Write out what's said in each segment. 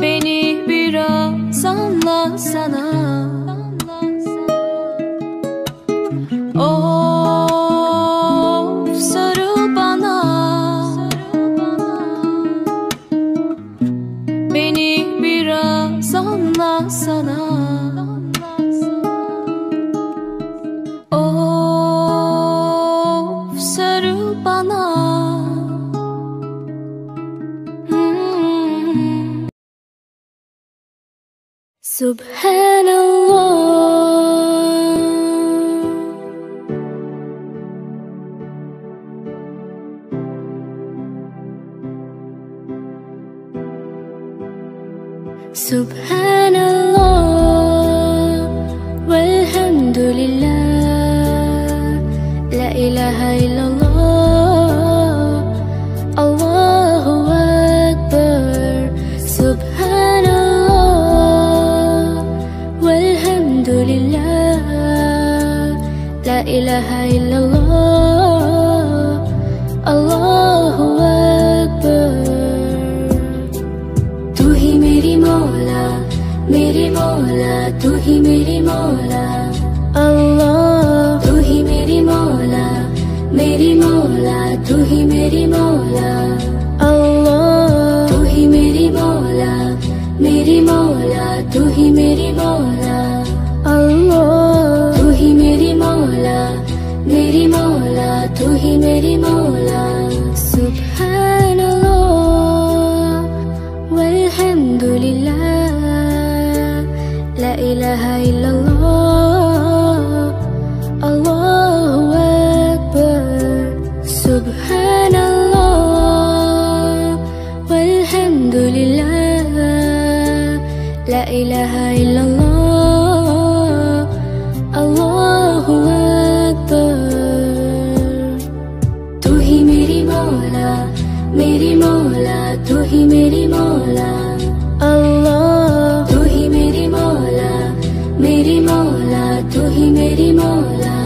Beni biraz anlasana. Of, sarıl bana. Beni biraz anlasana. Of, sarıl bana. Subhanallah, Subhanallah, walhamdulillah, la ilaha illallah, Allahu Akbar. Subhanallah, walhamdulillah, la ilaha illallah, Allahu Akbar. तू ही मेरी मौला, मेरी मौला, तू ही मेरी मौला, अल्लाह। तू ही मेरी मौला, मेरी मौला, तू ही मेरी मौला, अल्लाह। तू ही मेरी मौला, मेरी मौला, तू ही मेरी मौला, अल्लाह। तू ही मेरी मौला, मेरी मौला, तू ही मेरी मौला। सुब्हानल्लाह, walhamdulillah, la ilaha illallah, Allahu Akbar. Subhanallah, walhamdulillah, la ilaha illallah, Allahu Akbar. तू ही मेरी मौला, मेरी मौला, तू ही मेरी मौला, अल्लाह। तू ही मेरी मौला, मेरी मौला, तू ही मेरी मौला,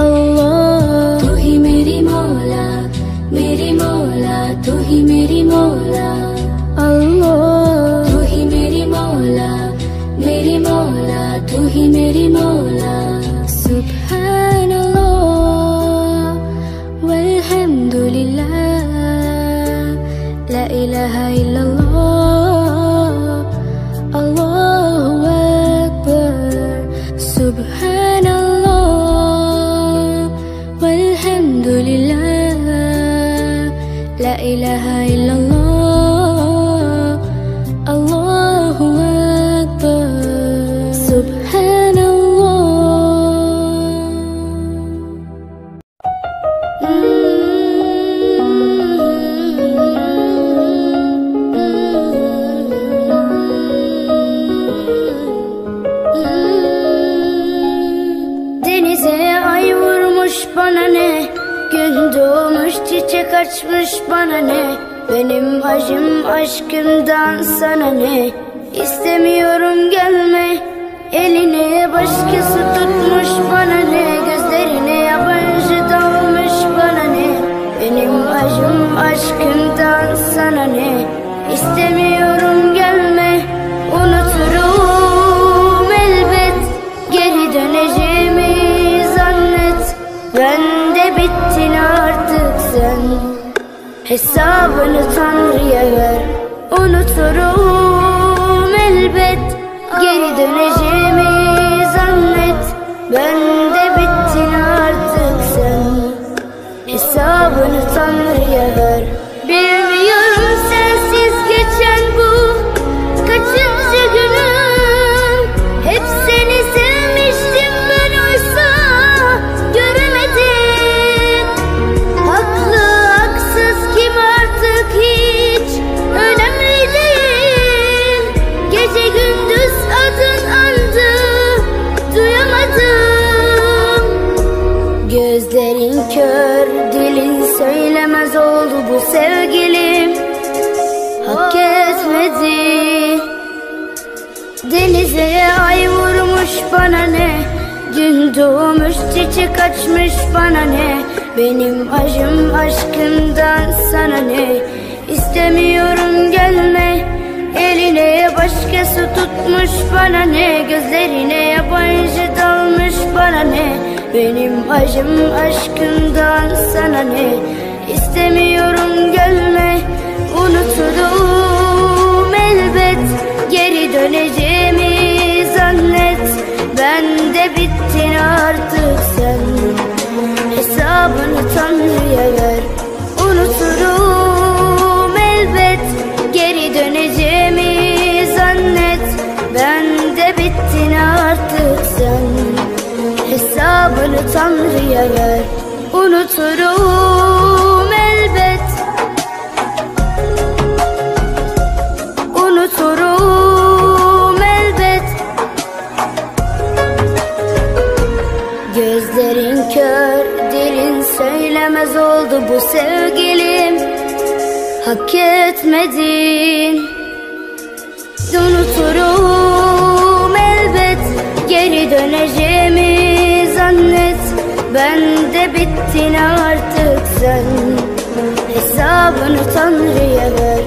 अल्लाह। तू ही मेरी मौला, मेरी मौला, तू ही मेरी मौला, अल्लाह। तू ही मेरी मौला, मेरी मौला, तू ही मेरी मौला। सुब्हानल्लाह, walhamdulillah, la ilaha illallah, Allahu Akbar. Subhanallah, walhamdulillah, la ilaha illallah, Allahu Akbar. Subhanallah. Denize ay vurmuş bana ne, gün doğmuş çiçek açmış bana ne. Benim acım aşkımdan sana ne, istemiyorum gelme. Eline başkası tutmuş bana ne, gözlerine yabancı dalmış bana ne. Benim acım aşkımdan sana ne, istemiyorum gelme. Unuturum elbet, geri döneceğimi zannet. Ben de bittin artık sen, hesabını Tanrı'ya ver. Unuturum elbet, geri döneceğimi zannet. Ben de bittin artık sen, hesabını Tanrı'ya ver. Bilmiyorum sensiz geçen bu kaçıncı günüm. Hep seni sevmiştim ben, oysa göremedim. Haklı haksız kim artık hiç önemli değil. Gece gündüz adın andı, duyamadım. Gözlerin kör, dilin söylemez oldu bu sevgilim. Hak etmedi. Denize ay vurmuş bana ne, gün doğmuş çiçek açmış bana ne. Benim acım aşkımdan sana ne, istemiyorum gelme. Eline başkası tutmuş bana ne, gözlerine yabancı dalmış bana ne. Benim acım aşkından sana ne, istemiyorum gelme. Unuturum elbet, geri döneceğimi zannet. Ben de bittin artık sen, hesabını Tanrı'ya ver. Unuturum elbet, geri döneceğimi zannet. Ben de bittin artık sen, hesabını Tanrı'ya ver. Unuturum elbet, unuturum elbet. Gözlerin kör, dilin söylemez oldu bu sevgilim. Hak etmedin. Unuturum elbet, geri döneceğimi zannet. Ben de bittin artık sen, hesabını Tanrı'ya ver.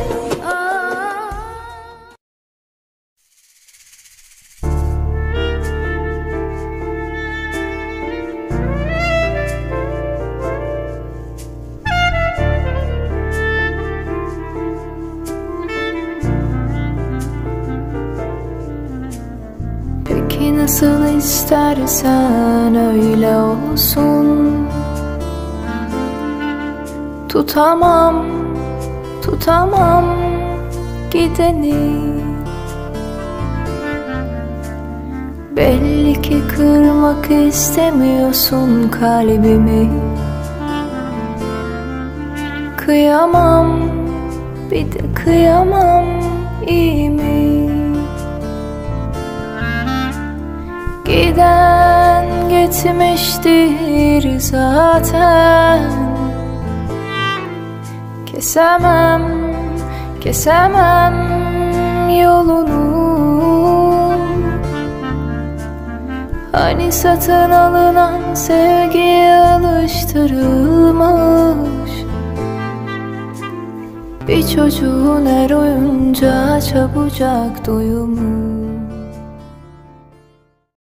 Peki nasıl istersen öyle olsun. Tutamam, tutamam gideni. Belli ki kırmak istemiyorsun kalbimi. Kıyamam, bir de kıyamam, iyi mi? Giden gitmiştir zaten. Kesemem, kesemem yolunu. Hani satın alınan sevgiye alıştırılmış bir çocuğun her oyuncağa çabucak doyumu.